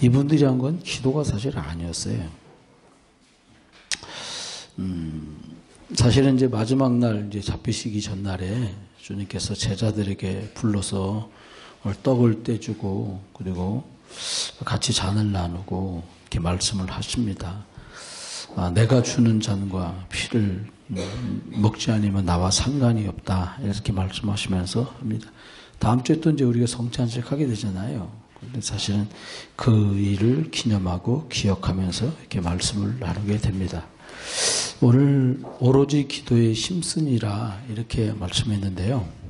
이분들이 한 건 기도가 사실 아니었어요. 사실은 이제 마지막 날 이제 잡히시기 전날에 주님께서 제자들에게 불러서 떡을 떼주고 그리고 같이 잔을 나누고 이렇게 말씀을 하십니다. 내가 주는 잔과 피를 먹지 않으면 나와 상관이 없다. 이렇게 말씀하시면서 합니다. 다음 주에 또 이제 우리가 성찬식 하게 되잖아요. 근데 사실은 그 일을 기념하고 기억하면서 이렇게 말씀을 나누게 됩니다. 오늘 오로지 기도에 힘쓰니라 이렇게 말씀했는데요.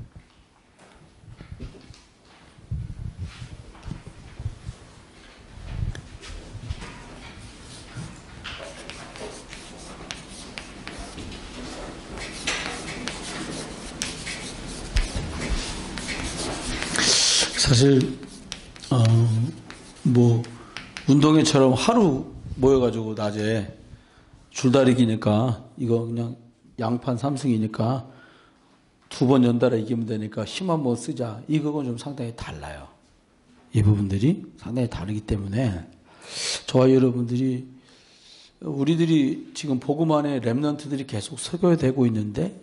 사실 운동회처럼 하루 모여가지고 낮에 줄다리기니까 이거 그냥 양판 3승이니까 2번 연달아 이기면 되니까 힘 한번 쓰자. 이거는 좀 상당히 달라요. 이 부분들이 상당히 다르기 때문에 저와 여러분들이 우리들이 지금 복음 안에 렘넌트들이 계속 설교되고 있는데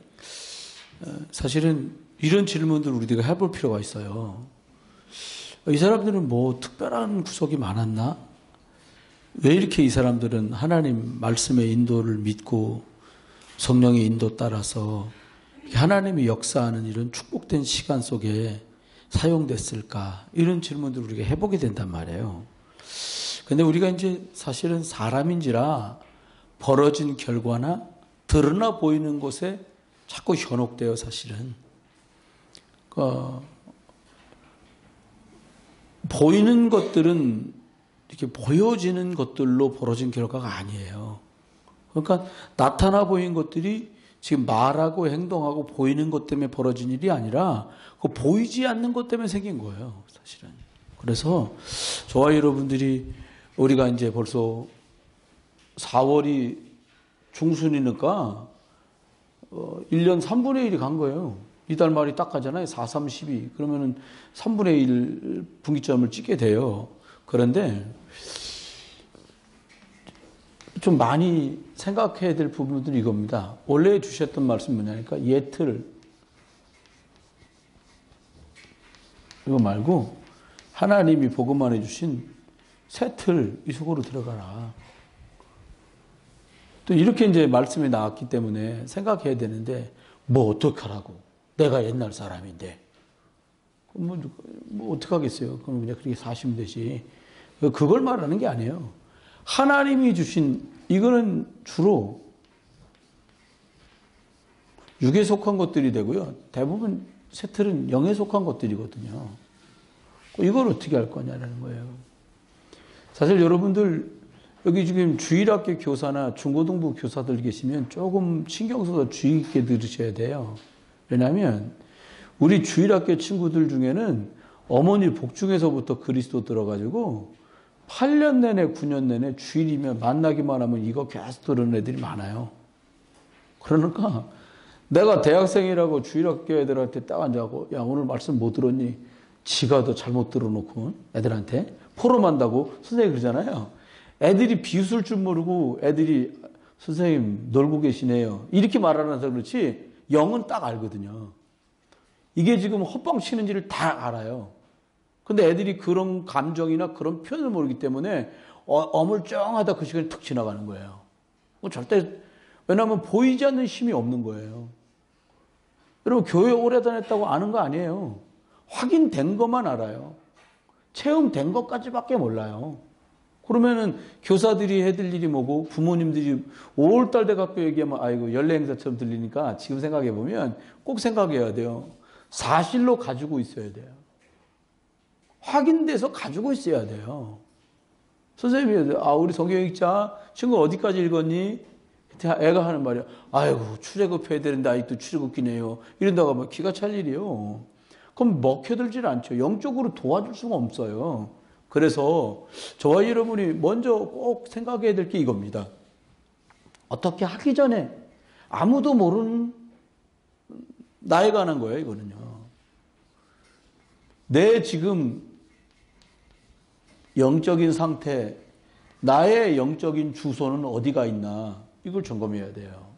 사실은 이런 질문들을 우리가 해볼 필요가 있어요. 이 사람들은 뭐 특별한 구석이 많았나? 왜 이렇게 이 사람들은 하나님 말씀의 인도를 믿고 성령의 인도 따라서 하나님이 역사하는 이런 축복된 시간 속에 사용됐을까? 이런 질문들을 우리가 해보게 된단 말이에요. 근데 우리가 이제 사실은 사람인지라 벌어진 결과나 드러나 보이는 곳에 자꾸 현혹돼요, 사실은. 보이는 것들은 이렇게 보여지는 것들로 벌어진 결과가 아니에요. 그러니까 나타나 보이는 것들이 지금 말하고 행동하고 보이는 것 때문에 벌어진 일이 아니라 그 보이지 않는 것 때문에 생긴 거예요, 사실은. 그래서 저와 여러분들이 우리가 이제 벌써 4월이 중순이니까 1년 3분의 1이 간 거예요. 이달 말이 딱 가잖아요. 4, 3, 12. 그러면은 3분의 1 분기점을 찍게 돼요. 그런데 좀 많이 생각해야 될 부분들이 이겁니다. 원래 주셨던 말씀 뭐냐니까 예틀. 이거 말고 하나님이 복음 안에 주신 새 틀 이 속으로 들어가라. 또 이렇게 이제 말씀이 나왔기 때문에 생각해야 되는데 뭐 어떡하라고. 내가 옛날 사람인데. 뭐 어떡하겠어요. 그럼 그냥 그렇게 사시면 되지. 그걸 말하는 게 아니에요. 하나님이 주신, 이거는 주로 육에 속한 것들이 되고요. 대부분 세틀은 영에 속한 것들이거든요. 이걸 어떻게 할 거냐라는 거예요. 사실 여러분들, 여기 지금 주일학교 교사나 중고등부 교사들 계시면 조금 신경 써서 주의 있게 들으셔야 돼요. 왜냐하면 우리 주일학교 친구들 중에는 어머니 복중에서부터 그리스도 들어가지고 8년 내내 9년 내내 주일이면 만나기만 하면 이거 계속 들은 애들이 많아요. 그러니까 내가 대학생이라고 주일학교 애들한테 딱 앉아고 야 오늘 말씀 못 들었니? 지가 더 잘못 들어놓고 애들한테 포럼한다고 선생님이 그러잖아요. 애들이 비웃을 줄 모르고 애들이 선생님 놀고 계시네요. 이렇게 말하면서 그렇지 영은 딱 알거든요. 이게 지금 헛방 치는지를 다 알아요. 근데 애들이 그런 감정이나 그런 표현을 모르기 때문에 어물쩡하다 그 시간이 툭 지나가는 거예요. 절대, 왜냐하면 보이지 않는 힘이 없는 거예요. 여러분 교회 오래 다녔다고 아는 거 아니에요. 확인된 것만 알아요. 체험된 것까지밖에 몰라요. 그러면은 교사들이 해줄 일이 뭐고 부모님들이 5월달 돼갖고 얘기하면 아이고 연례 행사처럼 들리니까 지금 생각해 보면 꼭 생각해야 돼요. 사실로 가지고 있어야 돼요. 확인돼서 가지고 있어야 돼요. 선생님이 우리 성경 읽자 친구 어디까지 읽었니? 애가 하는 말이야. 아이고 출애굽해야 되는데 아직도 출애굽기네요. 이런다고 하면 기가 찰 일이요. 그럼 먹혀들질 않죠. 영적으로 도와줄 수가 없어요. 그래서 저와 여러분이 먼저 꼭 생각해야 될 게 이겁니다. 어떻게 하기 전에 아무도 모르는 나에 관한 거예요, 이거는요. 내 지금 영적인 상태, 나의 영적인 주소는 어디가 있나, 이걸 점검해야 돼요.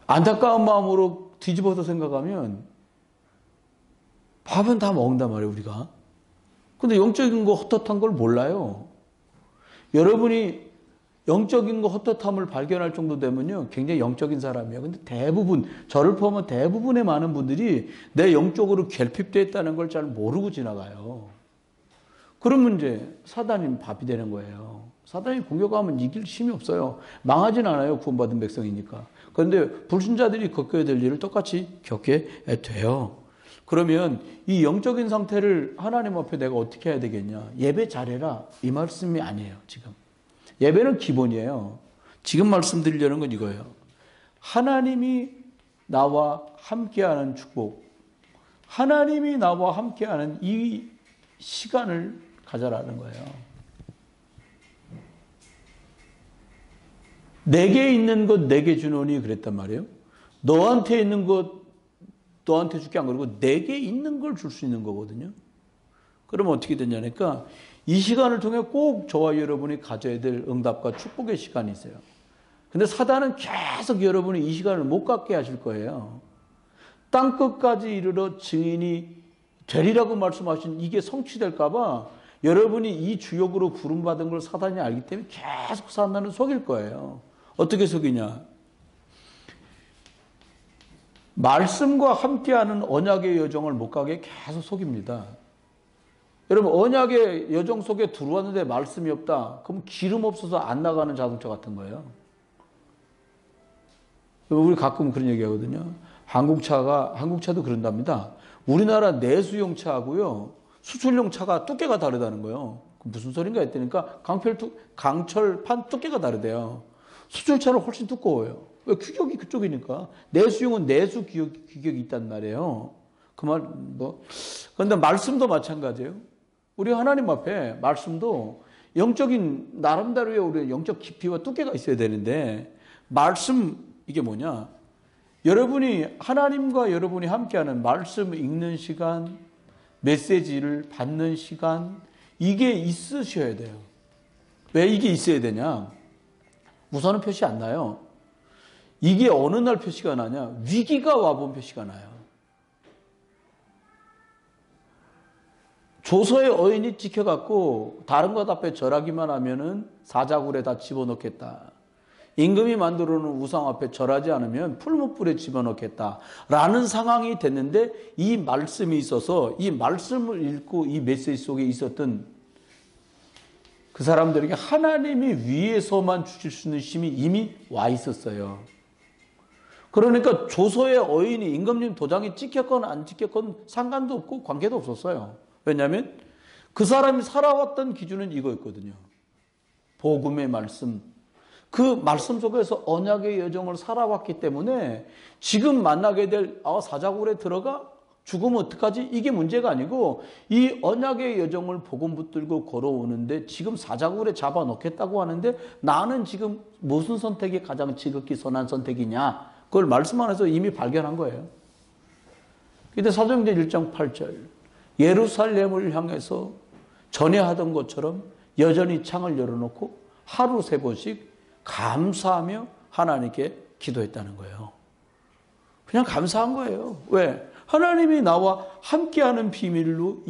안타까운 마음으로 뒤집어서 생각하면 밥은 다 먹는단 말이에요, 우리가. 근데 영적인 거 헛헛한 걸 몰라요. 여러분이 영적인 거 헛헛함을 발견할 정도 되면요, 굉장히 영적인 사람이에요. 근데 대부분, 저를 포함한 대부분의 많은 분들이 내 영적으로 결핍되어 있다는 걸 잘 모르고 지나가요. 그러면 이제 사단이 밥이 되는 거예요. 사단이 공격하면 이길 힘이 없어요. 망하진 않아요, 구원받은 백성이니까. 그런데 불신자들이 겪어야 될 일을 똑같이 겪게 돼요. 그러면 이 영적인 상태를 하나님 앞에 내가 어떻게 해야 되겠냐? 예배 잘해라, 이 말씀이 아니에요, 지금. 예배는 기본이에요. 지금 말씀드리려는 건 이거예요. 하나님이 나와 함께하는 축복, 하나님이 나와 함께하는 이 시간을 가져라는 거예요. 내게 있는 것 내게 주노니 그랬단 말이에요. 너한테 있는 것 너한테 줄게 안 그러고 내게 있는 걸 줄 수 있는 거거든요. 그러면 어떻게 되냐니까 이 시간을 통해 꼭 저와 여러분이 가져야 될 응답과 축복의 시간이 있어요. 근데 사단은 계속 여러분이 이 시간을 못 갖게 하실 거예요. 땅끝까지 이르러 증인이 되리라고 말씀하신 이게 성취될까 봐 여러분이 이 주역으로 부름받은 걸 사단이 알기 때문에 계속 사단은 속일 거예요. 어떻게 속이냐? 말씀과 함께하는 언약의 여정을 못 가게 계속 속입니다. 여러분, 언약의 여정 속에 들어왔는데 말씀이 없다. 그럼 기름 없어서 안 나가는 자동차 같은 거예요. 우리 가끔 그런 얘기 하거든요. 한국차도 그런답니다. 우리나라 내수용 차하고요, 수출용 차가 두께가 다르다는 거예요. 무슨 소린가 했더니까 강철판 두께가 다르대요. 수출차는 훨씬 두꺼워요. 왜? 규격이 그쪽이니까. 내수용은 내수 규격이 있단 말이에요. 그런데 말씀도 마찬가지예요. 우리 하나님 앞에 말씀도 영적인, 나름대로의 우리 영적 깊이와 두께가 있어야 되는데, 말씀, 이게 뭐냐? 여러분이, 하나님과 여러분이 함께하는 말씀 읽는 시간, 메시지를 받는 시간, 이게 있으셔야 돼요. 왜 이게 있어야 되냐? 우선은 표시 안 나요. 이게 어느 날 표시가 나냐? 위기가 와본 표시가 나요. 조서의 어인이 찍혀갖고 다른 것 앞에 절하기만 하면은 사자굴에 다 집어넣겠다. 임금이 만들어 놓은 우상 앞에 절하지 않으면 풀무불에 집어넣겠다. 라는 상황이 됐는데 이 말씀이 있어서 이 말씀을 읽고 이 메시지 속에 있었던 그 사람들에게 하나님이 위에서만 주실 수 있는 힘이 이미 와 있었어요. 그러니까 조서의 어인이 임금님 도장이 찍혔건 안 찍혔건 상관도 없고 관계도 없었어요. 왜냐하면 그 사람이 살아왔던 기준은 이거였거든요. 복음의 말씀. 그 말씀 속에서 언약의 여정을 살아왔기 때문에 지금 만나게 될 사자굴에 들어가 죽으면 어떡하지? 이게 문제가 아니고 이 언약의 여정을 복음 붙들고 걸어오는데 지금 사자굴에 잡아놓겠다고 하는데 나는 지금 무슨 선택이 가장 지극히 선한 선택이냐? 그걸 말씀 안에서 이미 발견한 거예요. 근데 사도행전 1장 8절 예루살렘을 향해서 전에 하던 것처럼 여전히 창을 열어놓고 하루 3번씩 감사하며 하나님께 기도했다는 거예요. 그냥 감사한 거예요. 왜? 하나님이 나와 함께하는 비밀로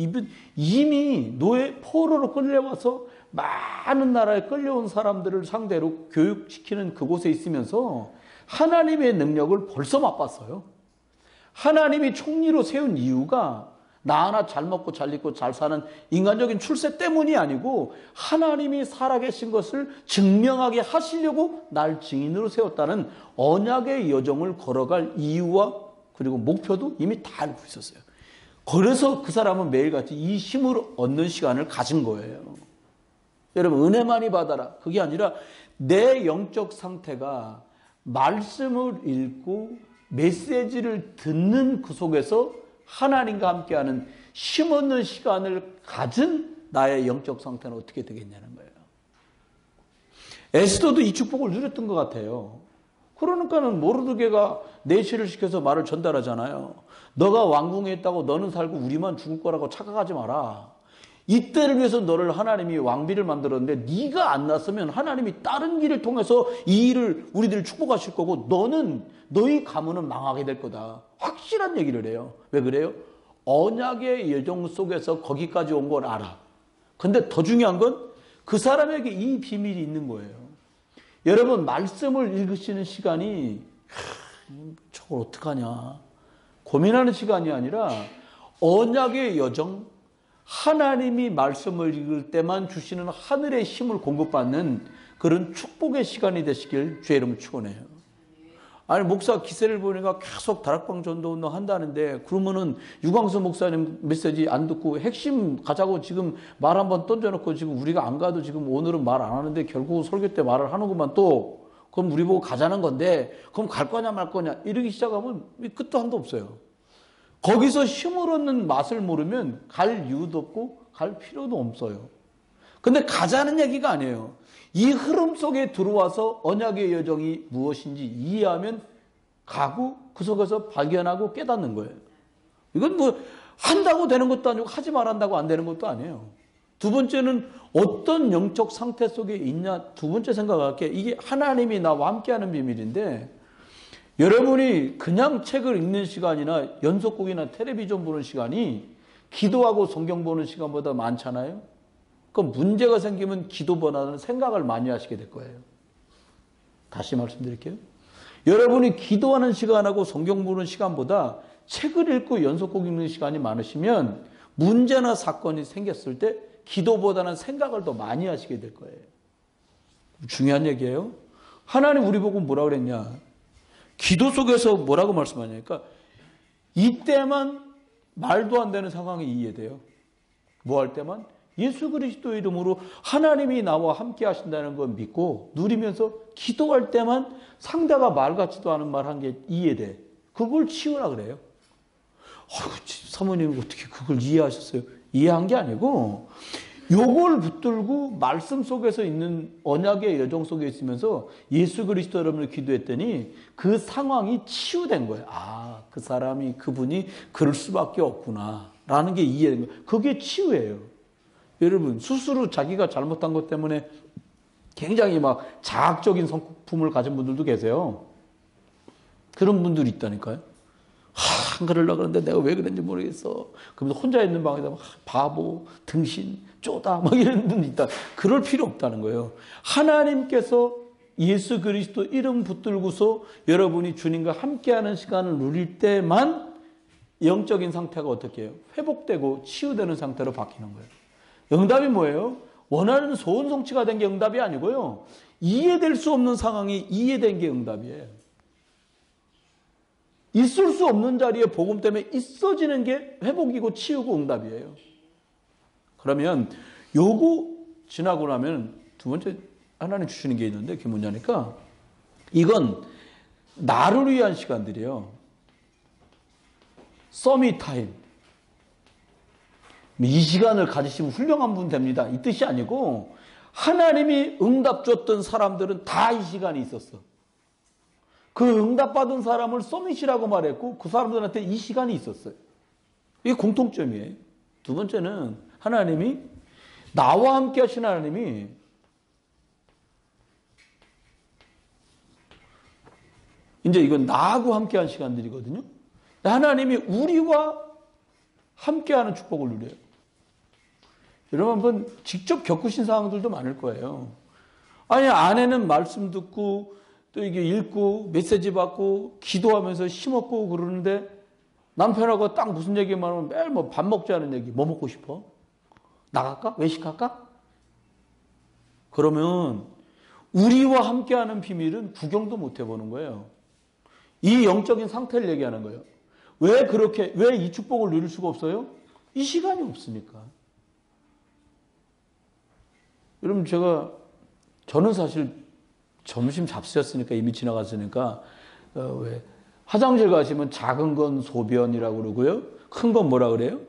이미 노예 포로로 끌려와서 많은 나라에 끌려온 사람들을 상대로 교육시키는 그곳에 있으면서 하나님의 능력을 벌써 맛봤어요. 하나님이 총리로 세운 이유가 나 하나 잘 먹고 잘 입고 잘 사는 인간적인 출세 때문이 아니고 하나님이 살아계신 것을 증명하게 하시려고 날 증인으로 세웠다는 언약의 여정을 걸어갈 이유와 그리고 목표도 이미 다 알고 있었어요. 그래서 그 사람은 매일같이 이 힘을 얻는 시간을 가진 거예요. 여러분, 은혜 많이 받아라. 그게 아니라 내 영적 상태가 말씀을 읽고 메시지를 듣는 그 속에서 하나님과 함께하는 힘없는 시간을 가진 나의 영적 상태는 어떻게 되겠냐는 거예요. 에스더도 이 축복을 누렸던 것 같아요. 그러니까는 모르드게가 내시를 시켜서 말을 전달하잖아요. 너가 왕궁에 있다고 너는 살고 우리만 죽을 거라고 착각하지 마라. 이때를 위해서 너를 하나님이 왕비를 만들었는데 네가 안 났으면 하나님이 다른 길을 통해서 이 일을 우리들을 축복하실 거고 너희 가문은 망하게 될 거다. 확실한 얘기를 해요. 왜 그래요? 언약의 여정 속에서 거기까지 온 걸 알아. 근데 더 중요한 건 그 사람에게 이 비밀이 있는 거예요. 여러분 말씀을 읽으시는 시간이 저걸 어떡하냐 고민하는 시간이 아니라 언약의 여정, 하나님이 말씀을 읽을 때만 주시는 하늘의 힘을 공급받는 그런 축복의 시간이 되시길 주의 이름으로 축원해요. 아니 목사 기세를 보니까 계속 다락방 전도 운동 한다는데 그러면은 유광수 목사님 메시지 안 듣고 핵심 가자고 지금 말 한번 던져놓고 지금 우리가 안 가도 지금 오늘은 말 안 하는데 결국 설교 때 말을 하는구만 또 그럼 우리 보고 가자는 건데 그럼 갈 거냐 말 거냐 이러기 시작하면 끝도 한도 없어요. 거기서 힘을 얻는 맛을 모르면 갈 이유도 없고 갈 필요도 없어요. 근데 가자는 얘기가 아니에요. 이 흐름 속에 들어와서 언약의 여정이 무엇인지 이해하면 가고 그 속에서 발견하고 깨닫는 거예요. 이건 뭐 한다고 되는 것도 아니고 하지 말한다고 안 되는 것도 아니에요. 두 번째는 어떤 영적 상태 속에 있냐. 두 번째 생각할 게 이게 하나님이 나와 함께하는 비밀인데 여러분이 그냥 책을 읽는 시간이나 연속곡이나 텔레비전 보는 시간이 기도하고 성경 보는 시간보다 많잖아요. 그럼 문제가 생기면 기도보다는 생각을 많이 하시게 될 거예요. 다시 말씀드릴게요. 여러분이 기도하는 시간하고 성경 보는 시간보다 책을 읽고 연속곡 읽는 시간이 많으시면 문제나 사건이 생겼을 때 기도보다는 생각을 더 많이 하시게 될 거예요. 중요한 얘기예요. 하나님 우리 보고 뭐라 그랬냐. 기도 속에서 뭐라고 말씀하냐니까 이때만 말도 안 되는 상황이 이해돼요. 뭐 할 때만? 예수 그리스도 이름으로 하나님이 나와 함께 하신다는 걸 믿고 누리면서 기도할 때만 상대가 말 같지도 않은 말 한 게 이해돼. 그걸 치우라 그래요. 사모님 어떻게 그걸 이해하셨어요? 이해한 게 아니고 요걸 붙들고 말씀 속에서 있는 언약의 여정 속에 있으면서 예수 그리스도 이름으로 기도했더니 그 상황이 치유된 거예요. 아, 그 사람이 그분이 그럴 수밖에 없구나 라는 게 이해된 거예요. 그게 치유예요. 여러분 스스로 자기가 잘못한 것 때문에 굉장히 막 자학적인 성품을 가진 분들도 계세요. 그런 분들이 있다니까요. 안 그러려고 그러는데 내가 왜 그랬는지 모르겠어. 그러면서 혼자 있는 방에다 막 바보, 등신, 쪼다 막 이런 분이 있다. 그럴 필요 없다는 거예요. 하나님께서 예수 그리스도 이름 붙들고서 여러분이 주님과 함께하는 시간을 누릴 때만 영적인 상태가 어떻게 해요? 회복되고 치유되는 상태로 바뀌는 거예요. 응답이 뭐예요? 원하는 소원 성취가 된 게 응답이 아니고요. 이해될 수 없는 상황이 이해된 게 응답이에요. 있을 수 없는 자리에 복음 때문에 있어지는 게 회복이고 치유고 응답이에요. 그러면 요거 지나고 나면 두 번째 하나님 주시는 게 있는데 그게 뭐냐니까 이건 나를 위한 시간들이에요. 서밋 타임. 이 시간을 가지시면 훌륭한 분 됩니다. 이 뜻이 아니고 하나님이 응답 줬던 사람들은 다 이 시간이 있었어. 그 응답받은 사람을 서밋이라고 말했고 그 사람들한테 이 시간이 있었어요. 이게 공통점이에요. 두 번째는 하나님이 나와 함께 하신 하나님이 이제 이건 나하고 함께 한 시간들이거든요. 하나님이 우리와 함께하는 축복을 누려요. 여러분 한번 직접 겪으신 상황들도 많을 거예요. 아니 아내는 말씀 듣고 또 이게 읽고 메시지 받고 기도하면서 힘없고 그러는데 남편하고 딱 무슨 얘기만 하면 매일 뭐 밥 먹자는 얘기. 뭐 먹고 싶어? 나갈까? 외식할까? 그러면 우리와 함께하는 비밀은 구경도 못 해보는 거예요. 이 영적인 상태를 얘기하는 거예요. 왜 그렇게 왜 이 축복을 누릴 수가 없어요? 이 시간이 없으니까. 여러분 저는 사실 점심 잡수셨으니까 이미 지나갔으니까 왜 화장실 가시면 작은 건 소변이라고 그러고요. 큰 건 뭐라 그래요?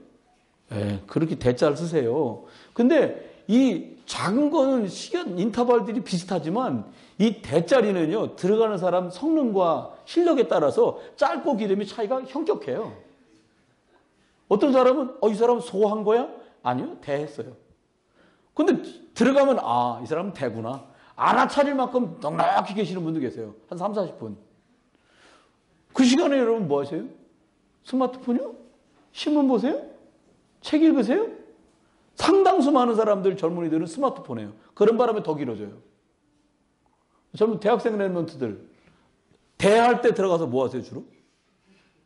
그렇게 대자를 쓰세요. 근데 이 작은 거는 시간 인터벌들이 비슷하지만 이 대자리는요 들어가는 사람 성능과 실력에 따라서 짧고 길음이 차이가 현격해요. 어떤 사람은 이 사람은 소한 거야? 아니요, 대했어요. 근데 들어가면 이 사람은 대구나. 알아차릴 만큼 넉넉히 계시는 분도 계세요. 한 3, 40분. 그 시간에 여러분 뭐 하세요? 스마트폰이요? 신문 보세요? 책 읽으세요? 상당수 많은 사람들, 젊은이들은 스마트폰이에요. 그런 바람에 더 길어져요. 젊은 대학생 랩런트들 대할 때 들어가서 뭐 하세요 주로?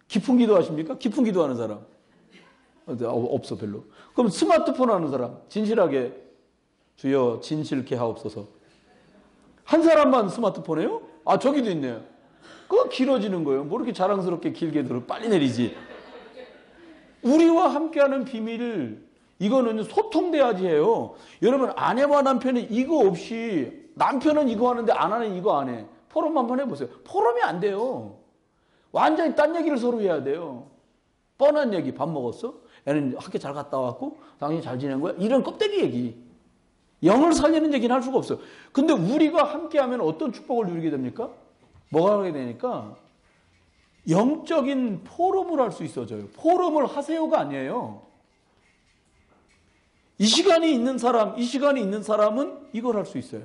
깊은 기도 하십니까? 깊은 기도 하는 사람 없어 별로. 그럼 스마트폰 하는 사람 진실하게 주여 진실케 하옵소서. 한 사람만 스마트폰이에요? 저기도 있네요. 그거 길어지는 거예요. 뭐 이렇게 자랑스럽게 길게 들어 빨리 내리지. 우리와 함께하는 비밀을 이거는 소통돼야지 해요. 여러분 아내와 남편이 이거 없이 남편은 이거 하는데 아내는 이거 안 해. 포럼 한번 해보세요. 포럼이 안 돼요. 완전히 딴 얘기를 서로 해야 돼요. 뻔한 얘기. 밥 먹었어? 애는 학교 잘 갔다 왔고 당연히 잘 지낸 거야? 이런 껍데기 얘기. 영을 살리는 얘기는 할 수가 없어요. 근데 우리가 함께하면 어떤 축복을 누리게 됩니까? 뭐가 하게 되니까 영적인 포럼을 할 수 있어져요. 포럼을 하세요가 아니에요. 이 시간이 있는 사람은 이걸 할 수 있어요.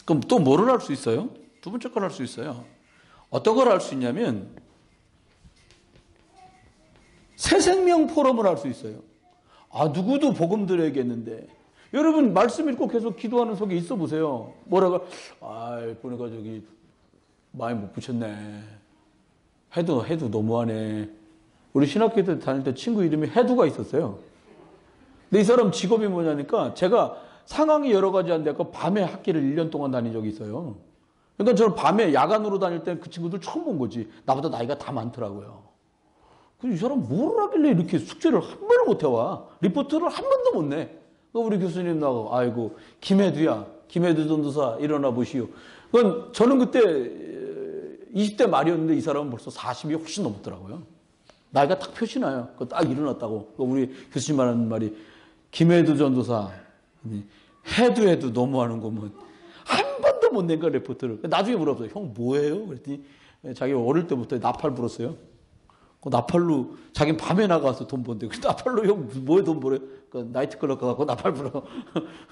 그럼 또 뭐를 할 수 있어요? 두 번째 걸 할 수 있어요. 어떤 걸 할 수 있냐면 새 생명 포럼을 할 수 있어요. 누구도 복음 드려야겠는데 여러분 말씀 읽고 계속 기도하는 속에 있어 보세요. 뭐라고? 보니까 저기 많이 못 붙였네. 해도 너무하네. 우리 신학교 때 다닐 때 친구 이름이 해두가 있었어요. 근데 이 사람 직업이 뭐냐니까 제가 상황이 여러 가지 한데 밤에 학기를 1년 동안 다닌 적이 있어요. 그러니까 저는 밤에 야간으로 다닐 때 그 친구들 처음 본 거지. 나보다 나이가 다 많더라고요. 이 사람 뭘 하길래 이렇게 숙제를 한 번을 못 해와. 리포트를 한 번도 못 내. 우리 교수님 나가고 아이고 김혜두야. 김혜두 전도사 일어나 보시오. 그건 저는 그때 20대 말이었는데 이 사람은 벌써 40이 훨씬 넘었더라고요. 나이가 딱 표시나요. 그거 딱 일어났다고. 우리 교수님 하는 말이 김혜두 전도사 해도 너무하는 거면 한 번도 못 낸 거야 리포트를. 나중에 물어봤어요. 형 뭐예요? 그랬더니 자기가 어릴 때부터 나팔 불었어요. 그 나팔로 자기는 밤에 나가서 돈 번대. 그 나팔로 형 뭐에 돈 벌어요? 그 나이트클럽 가갖고 나팔 불어.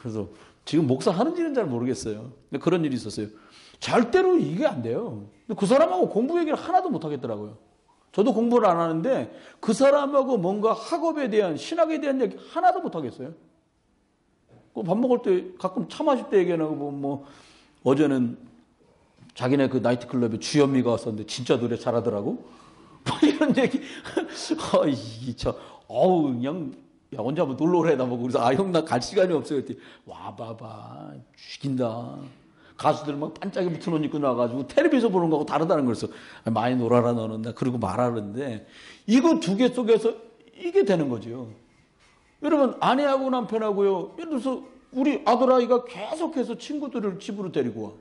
그래서 지금 목사 하는지는 잘 모르겠어요. 근데 그런 일이 있었어요. 절대로 이게 안 돼요. 근데 그 사람하고 공부 얘기를 하나도 못 하겠더라고요. 저도 공부를 안 하는데 그 사람하고 뭔가 학업에 대한 신학에 대한 얘기 하나도 못 하겠어요. 밥 먹을 때 가끔 차 마실 때 얘기하고 뭐 어제는 자기네 그 나이트클럽에 주현미가 왔었는데 진짜 노래 잘하더라고. 뭐 이런 얘기. 그냥 야 언제 한번 놀러 오래 나보고 그래서 형 나 갈 시간이 없어요. 그랬더니 와봐봐 죽인다. 가수들 막 반짝이 붙은 옷 입고 나와가지고 텔레비전 보는 거하고 다르다는 거였어. 많이 놀아라 너는. 나 그러고 말하는데 이거 두 개 속에서 이게 되는 거죠. 여러분 아내하고 남편하고요. 예를 들어서 우리 아들아이가 계속해서 친구들을 집으로 데리고 와.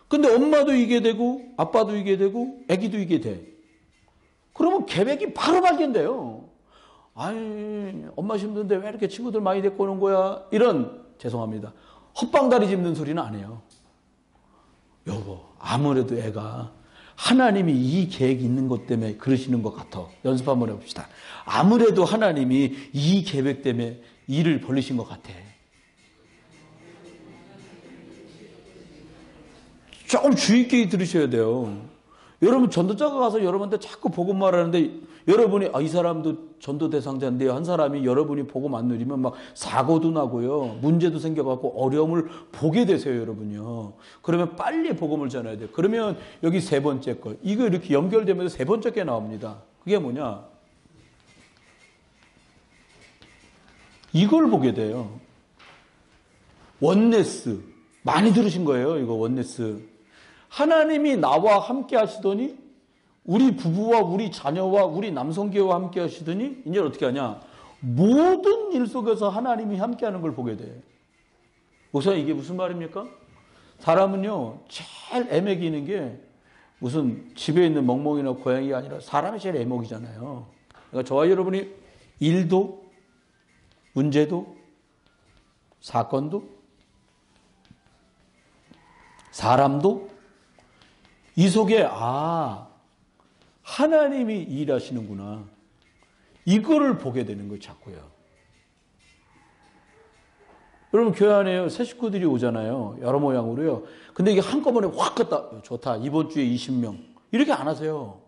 근데 엄마도 이게 되고 아빠도 이게 되고 아기도 이게 돼. 그러면 계획이 바로 발견돼요. 엄마 힘든데 왜 이렇게 친구들 많이 데리고 오는 거야? 이런 죄송합니다. 헛방다리 짚는 소리는 안 해요. 여보 아무래도 애가 하나님이 이 계획이 있는 것 때문에 그러시는 것 같아. 연습 한번 해봅시다. 아무래도 하나님이 이 계획 때문에 일을 벌리신 것 같아. 조금 주의 깊게 들으셔야 돼요. 여러분 전도자가 가서 여러분한테 자꾸 복음 말하는데 여러분이 이 사람도 전도 대상자인데요. 한 사람이 여러분이 복음 안 누리면 막 사고도 나고요. 문제도 생겨갖고 어려움을 보게 되세요. 여러분요. 그러면 빨리 복음을 전해야 돼요. 그러면 여기 세 번째 거. 이거 이렇게 연결되면서 세 번째 게 나옵니다. 그게 뭐냐. 이걸 보게 돼요. 원네스. 많이 들으신 거예요. 이거 원네스. 하나님이 나와 함께 하시더니 우리 부부와 우리 자녀와 우리 남성계와 함께 하시더니 이제 어떻게 하냐. 모든 일 속에서 하나님이 함께 하는 걸 보게 돼. 목사님 이게 무슨 말입니까? 사람은요 제일 애매기는 게 무슨 집에 있는 멍멍이나 고양이가 아니라 사람이 제일 애먹이잖아요. 그러니까 저와 여러분이 일도 문제도 사건도 사람도 이 속에 하나님이 일하시는구나. 이거를 보게 되는 거예요, 자꾸요. 여러분, 교회 안에 새 식구들이 오잖아요. 여러 모양으로요. 근데 이게 한꺼번에 확 갔다, 좋다, 이번 주에 20명. 이렇게 안 하세요.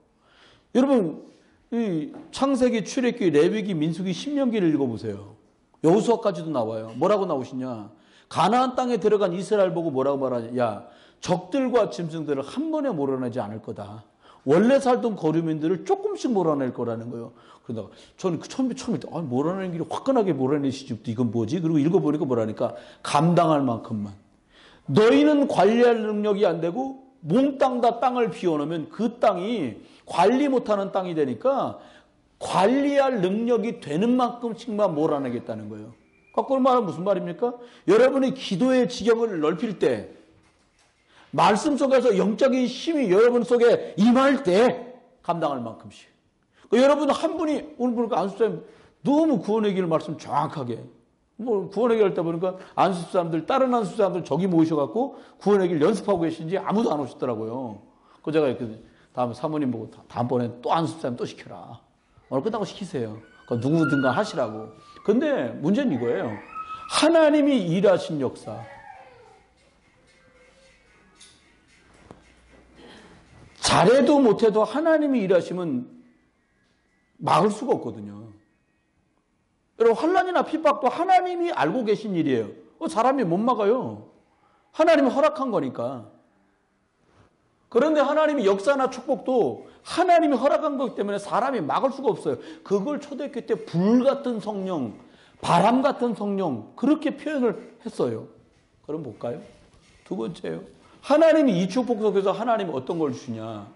여러분, 이 창세기, 출애굽기, 레위기, 민수기, 신명기를 읽어보세요. 여호수아까지도 나와요. 뭐라고 나오시냐? 가나안 땅에 들어간 이스라엘 보고 뭐라고 말하냐? 야, 적들과 짐승들을 한 번에 몰아내지 않을 거다. 원래 살던 거류민들을 조금씩 몰아낼 거라는 거예요. 그러다가 저는 처음에 몰아내는 길이 화끈하게 몰아내시지, 이건 뭐지? 그리고 읽어보니까 뭐라니까? 감당할 만큼만. 너희는 관리할 능력이 안 되고 몽땅 다 땅을 비워놓으면 그 땅이 관리 못하는 땅이 되니까 관리할 능력이 되는 만큼씩만 몰아내겠다는 거예요. 거꾸로 말하면 무슨 말입니까? 여러분이 기도의 지경을 넓힐 때, 말씀 속에서 영적인 힘이 여러분 속에 임할 때 감당할 만큼씩. 여러분 한 분이, 오늘 보니까 안수사님 너무 구원의 길 말씀 정확하게, 구원의 길 할 때 보니까 안수 사람들, 다른 안수 사람들 저기 모이셔갖고 구원의 길 연습하고 계신지 아무도 안 오시더라고요. 그 제가 이렇게 다음에 사모님 보고 다음번에 또 안수 사람 또 시켜라. 오늘 끝나고 시키세요. 누구든가 하시라고. 근데 문제는 이거예요. 하나님이 일하신 역사. 잘해도 못해도 하나님이 일하시면 막을 수가 없거든요. 여러분, 환난이나 핍박도 하나님이 알고 계신 일이에요. 사람이 못 막아요. 하나님이 허락한 거니까. 그런데 하나님이 역사나 축복도 하나님이 허락한 거기 때문에 사람이 막을 수가 없어요. 그걸 초대교회 때 불 같은 성령, 바람 같은 성령, 그렇게 표현을 했어요. 그럼 볼까요? 두 번째요. 하나님이 이 축복 속에서 하나님이 어떤 걸 주냐?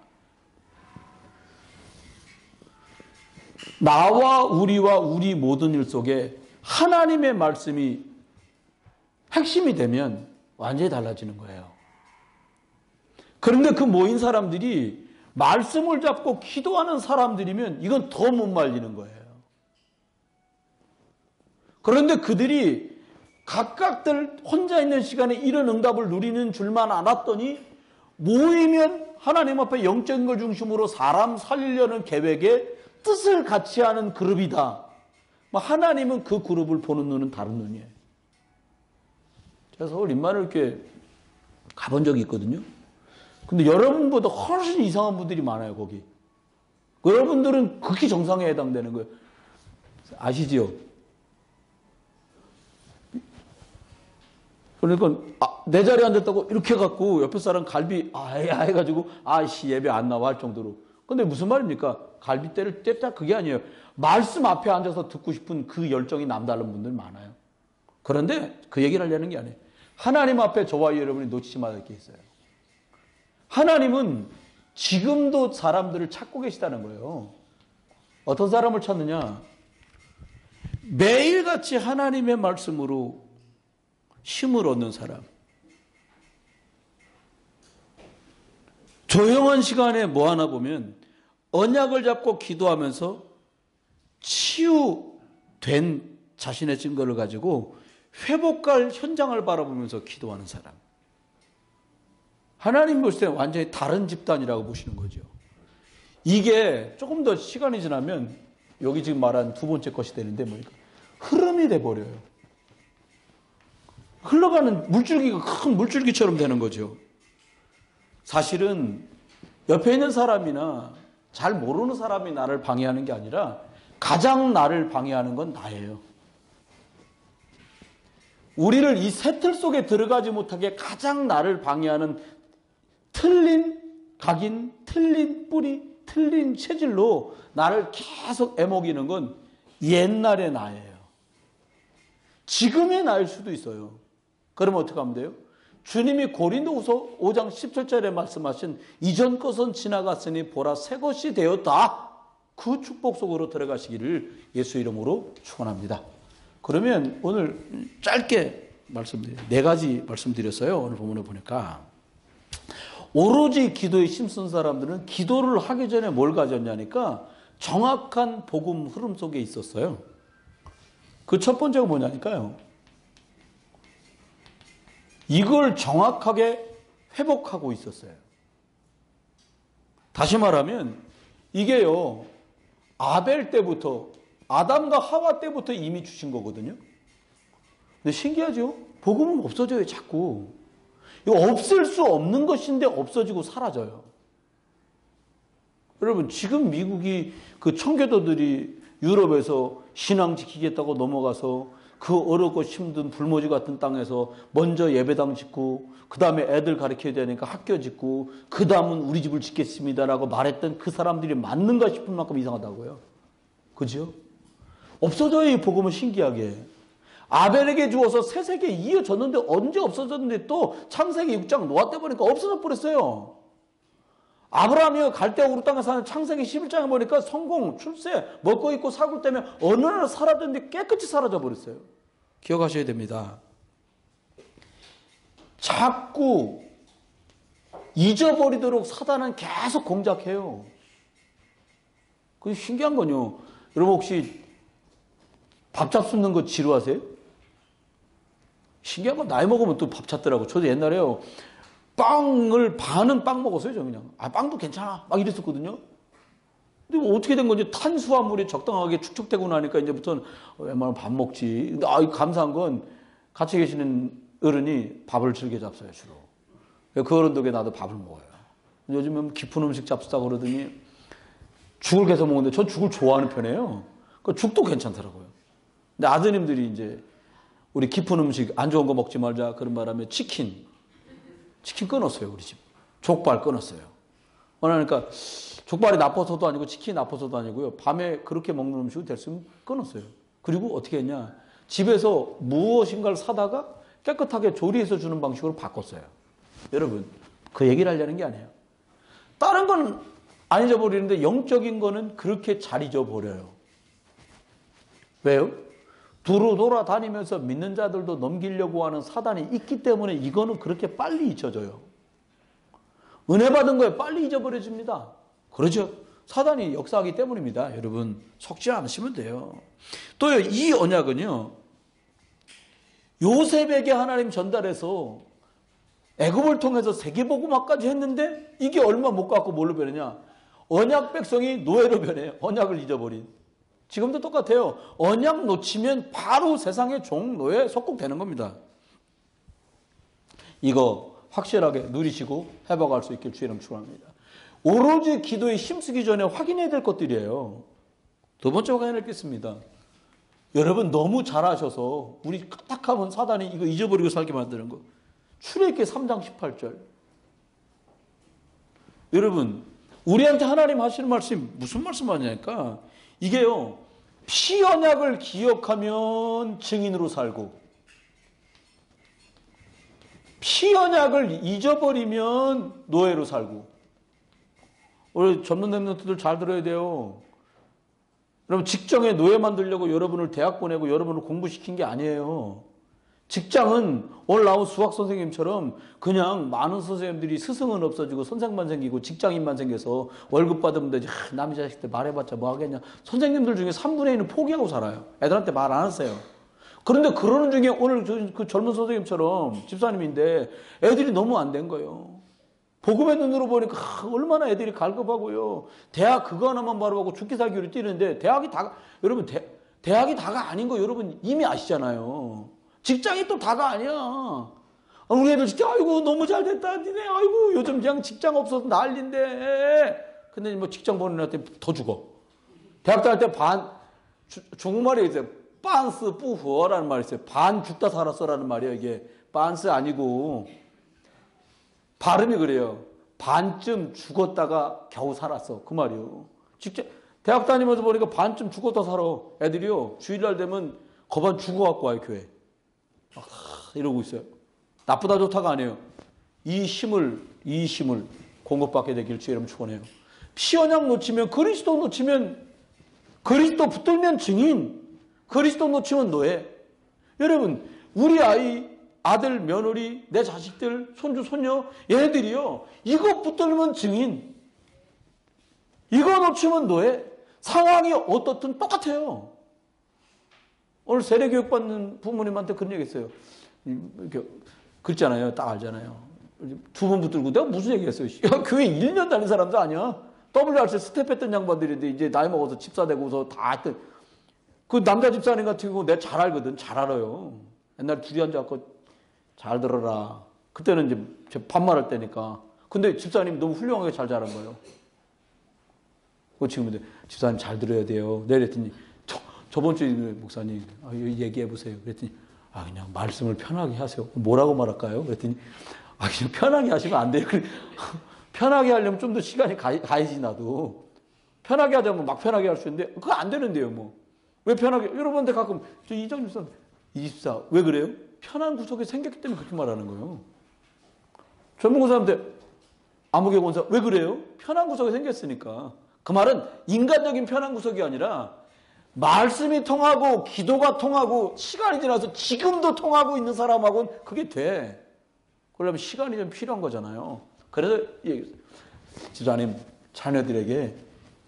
나와 우리와 우리 모든 일 속에 하나님의 말씀이 핵심이 되면 완전히 달라지는 거예요. 그런데 그 모인 사람들이 말씀을 잡고 기도하는 사람들이면 이건 더 못 말리는 거예요. 그런데 그들이 각각들 혼자 있는 시간에 이런 응답을 누리는 줄만 알았더니 모이면 하나님 앞에 영적인 걸 중심으로 사람 살리려는 계획에 뜻을 같이 하는 그룹이다. 하나님은 그 그룹을 보는 눈은 다른 눈이에요. 제가 서울 인만을 이렇게 가본 적이 있거든요. 근데 여러분보다 훨씬 이상한 분들이 많아요, 거기. 여러분들은 극히 정상에 해당되는 거예요. 아시지요? 그러니까 내 자리에 앉았다고 이렇게 해갖고 옆에 사람 갈비 해가지고 예배 안 나와 할 정도로. 근데 무슨 말입니까? 갈비대를 뗐다 그게 아니에요. 말씀 앞에 앉아서 듣고 싶은 그 열정이 남다른 분들 많아요. 그런데 그 얘기를 하려는 게 아니에요. 하나님 앞에 저와 여러분이 놓치지 말아야 게 있어요. 하나님은 지금도 사람들을 찾고 계시다는 거예요. 어떤 사람을 찾느냐? 매일같이 하나님의 말씀으로 힘을 얻는 사람. 조용한 시간에 뭐 하나 보면 언약을 잡고 기도하면서 치유된 자신의 증거를 가지고 회복할 현장을 바라보면서 기도하는 사람. 하나님 볼 때 완전히 다른 집단이라고 보시는 거죠. 이게 조금 더 시간이 지나면 여기 지금 말한 두 번째 것이 되는데 뭐니까 흐름이 돼버려요. 흘러가는 물줄기가 큰 물줄기처럼 되는 거죠. 사실은 옆에 있는 사람이나 잘 모르는 사람이 나를 방해하는 게 아니라 가장 나를 방해하는 건 나예요. 우리를 이 새틀 속에 들어가지 못하게 가장 나를 방해하는 틀린 각인, 틀린 뿌리, 틀린 체질로 나를 계속 애먹이는 건 옛날의 나예요. 지금의 나일 수도 있어요. 그러면 어떻게 하면 돼요? 주님이 고린도후서 5장 17절에 말씀하신 이전 것은 지나갔으니 보라 새 것이 되었다. 그 축복 속으로 들어가시기를 예수 이름으로 축원합니다. 그러면 오늘 짧게 말씀드려요. 4가지 말씀드렸어요. 오늘 본문을 보니까 오로지 기도에 힘쓴 사람들은 기도를 하기 전에 뭘 가졌냐니까 정확한 복음 흐름 속에 있었어요. 그 첫 번째가 뭐냐니까요. 이걸 정확하게 회복하고 있었어요. 다시 말하면 이게요, 아벨 때부터, 아담과 하와 때부터 이미 주신 거거든요. 근데 신기하죠? 복음은 없어져요, 자꾸. 이거 없을 수 없는 것인데 없어지고 사라져요. 여러분, 지금 미국이 그 청교도들이 유럽에서 신앙 지키겠다고 넘어가서 그 어렵고 힘든 불모지 같은 땅에서 먼저 예배당 짓고 그 다음에 애들 가르쳐야 되니까 학교 짓고 그 다음은 우리 집을 짓겠습니다라고 말했던 그 사람들이 맞는가 싶을 만큼 이상하다고요. 그죠? 없어져요, 이 복음은. 신기하게. 아벨에게 주어서 새 세계에 이어졌는데 언제 없어졌는데 또 창세기 6장 노아 때 보니까 없어져 버렸어요. 아브라함이 갈대아 우르 땅에 사는 창세기 11장에 보니까 성공, 출세, 먹고 입고 사고 때문에 어느 날 사라졌는데 깨끗이 사라져 버렸어요. 기억하셔야 됩니다. 자꾸 잊어버리도록 사단은 계속 공작해요. 그게 신기한 건요. 여러분 혹시 밥 잡수는 거 지루하세요? 신기한 건 나이 먹으면 또 밥 찾더라고. 저도 옛날에요. 빵을 반은 빵 먹었어요, 저 그냥. 아, 빵도 괜찮아. 막 이랬었거든요. 근데 뭐 어떻게 된 건지 탄수화물이 적당하게 축적되고 나니까 이제부터는 웬만하면 밥 먹지. 근데 감사한 건 같이 계시는 어른이 밥을 즐겨 잡숴요, 주로. 그 어른 덕에 나도 밥을 먹어요. 요즘은 깊은 음식 잡수다 그러더니 죽을 계속 먹는데 전 죽을 좋아하는 편이에요. 그 죽도 괜찮더라고요. 근데 아드님들이 이제 우리 깊은 음식 안 좋은 거 먹지 말자 그런 바람에 치킨 끊었어요, 우리 집. 족발 끊었어요. 그러니까 족발이 나빠서도 아니고 치킨이 나빠서도 아니고요. 밤에 그렇게 먹는 음식은 됐으면 끊었어요. 그리고 어떻게 했냐. 집에서 무엇인가를 사다가 깨끗하게 조리해서 주는 방식으로 바꿨어요. 여러분, 그 얘기를 하려는 게 아니에요. 다른 건 안 잊어버리는데 영적인 거는 그렇게 잘 잊어버려요. 왜요? 두루 돌아다니면서 믿는 자들도 넘기려고 하는 사단이 있기 때문에 이거는 그렇게 빨리 잊혀져요. 은혜 받은 거에 빨리 잊어버려집니다. 그렇죠? 사단이 역사하기 때문입니다. 여러분, 속지 않으시면 돼요. 또요, 이 언약은요, 요셉에게 하나님 전달해서 애굽을 통해서 세계복음화까지 했는데 이게 얼마 못 갖고 뭘로 변하냐? 언약 백성이 노예로 변해요. 언약을 잊어버린. 지금도 똑같아요. 언약 놓치면 바로 세상의 종, 노예, 속국되는 겁니다. 이거 확실하게 누리시고 회복할 수 있길 주의 이름 축원합니다. 오로지 기도에 힘쓰기 전에 확인해야 될 것들이에요. 두 번째 확인할 게 있습니다. 여러분 너무 잘하셔서 우리 까딱하면 사단이 이거 잊어버리고 살게 만드는 거. 출애굽기 3장 18절. 여러분 우리한테 하나님 하시는 말씀이 무슨 말씀 하냐니까 이게요. 피 언약을 기억하면 증인으로 살고 피 언약을 잊어버리면 노예로 살고. 우리 젊은 랩런트들 잘 들어야 돼요. 여러분 직장에 노예 만들려고 여러분을 대학 보내고 여러분을 공부시킨 게 아니에요. 직장은 오늘 나온 수학 선생님처럼 그냥 많은 선생님들이 스승은 없어지고 선생만 생기고 직장인만 생겨서 월급 받으면 되지. 남의 자식들 말해봤자 뭐 하겠냐. 선생님들 중에 3분의 1은 포기하고 살아요. 애들한테 말 안 하세요. 그런데 그러는 중에 오늘 그 젊은 선생님처럼 집사님인데 애들이 너무 안 된 거예요. 복음의 눈으로 보니까 얼마나 애들이 갈급하고요. 대학 그거 하나만 바라보고 죽기 살기로 뛰는데 대학이 다가 여러분 대학이 다가 아닌 거 여러분 이미 아시잖아요. 직장이 또 다가 아니야. 우리 애들 진짜 아이고 너무 잘 됐다 니네 아이고 요즘 그냥 직장 없어서 난리인데 근데 뭐 직장 보는 애한테 더 죽어. 대학 다닐 때 중국말이 있어요. 반스 뿌허라는 말이 있어요. 반 죽다 살았어라는 말이에요. 이게 반스 아니고 발음이 그래요. 반쯤 죽었다가 겨우 살았어. 그 말이요. 직접 대학 다니면서 보니까 반쯤 죽었다 살아. 애들이요. 주일날 되면 거반 죽어갖고 와요. 교회. 이러고 있어요. 나쁘다 좋다가 아니에요. 이 힘을 공급받게 되길 주의 이름 축원해요. 피 언약 놓치면 그리스도 놓치면 그리스도 붙들면 증인 그리스도 놓치면 노예. 여러분 우리 아들, 며느리, 내 자식들, 손주, 손녀 얘네들이요. 이거 붙들면 증인 이거 놓치면 노예. 상황이 어떻든 똑같아요. 오늘 세례교육 받는 부모님한테 그런 얘기 했어요. 이렇게 그렇잖아요. 딱 알잖아요. 두 번 붙들고 내가 무슨 얘기 했어요. 야, 교회 1년 다닌 사람도 아니야. WRC 스텝 했던 양반들인데 이제 나이 먹어서 집사 되고서 다 했던 그 남자 집사님 같은 경우 내가 잘 알거든. 잘 알아요. 옛날에 둘이 앉아갖고 잘 들어라. 그때는 이제 제 반말할 때니까. 근데 집사님이 너무 훌륭하게 잘 자란 거예요. 그 지금 집사님 잘 들어야 돼요. 내랬더니 저번 주에 목사님 얘기해 보세요. 그랬더니 그냥 말씀을 편하게 하세요. 뭐라고 말할까요? 그랬더니 그냥 편하게 하시면 안 돼요. 편하게 하려면 좀 더 시간이 가야지 나도. 편하게 하자면 막 편하게 할 수 있는데 그거 안 되는데요. 뭐. 왜 편하게? 여러분한테 가끔 이정 집사 24 왜 그래요? 편한 구석이 생겼기 때문에 그렇게 말하는 거예요. 전문고사한테 아무개 권사 왜 그래요? 편한 구석이 생겼으니까. 그 말은 인간적인 편한 구석이 아니라 말씀이 통하고 기도가 통하고 시간이 지나서 지금도 통하고 있는 사람하고는 그게 돼. 그러려면 시간이 좀 필요한 거잖아요. 그래서 집사님 자녀들에게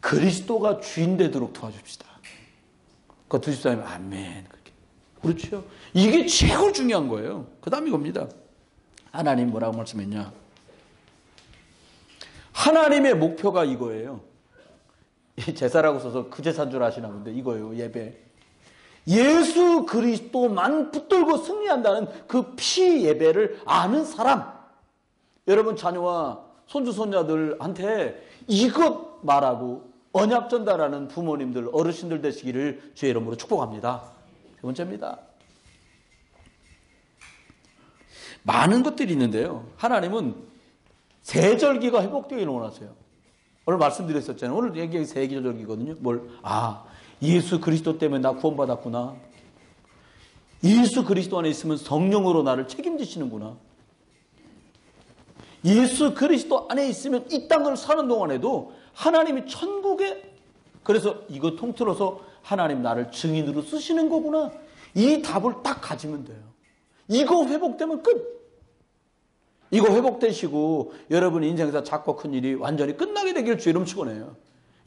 그리스도가 주인 되도록 도와줍시다. 그 두 집사님 아멘. 그렇게. 그렇죠. 이게 최고 중요한 거예요. 그 다음 이겁니다. 하나님 뭐라고 말씀했냐. 하나님의 목표가 이거예요. 제사라고 써서 그 제사인 줄 아시나 본데 이거예요. 예배. 예수 그리스도만 붙들고 승리한다는 그 피 예배를 아는 사람. 여러분 자녀와 손주 손자들한테 이것 말하고 언약 전달하는 부모님들 어르신들 되시기를 주의 이름으로 축복합니다. 세 번째입니다. 많은 것들이 있는데요. 하나님은 세절기가 회복되기를 원하세요. 오늘 말씀드렸었잖아요. 오늘 얘기가 세절기거든요. 예수 그리스도 때문에 나 구원받았구나. 예수 그리스도 안에 있으면 성령으로 나를 책임지시는구나. 예수 그리스도 안에 있으면 이 땅을 사는 동안에도 하나님이 천국에 그래서 이거 통틀어서 하나님 나를 증인으로 쓰시는 거구나. 이 답을 딱 가지면 돼요. 이거 회복되면 끝. 이거 회복되시고 여러분 인생에서 작고 큰 일이 완전히 끝나게 되길 주 이름 축원해요.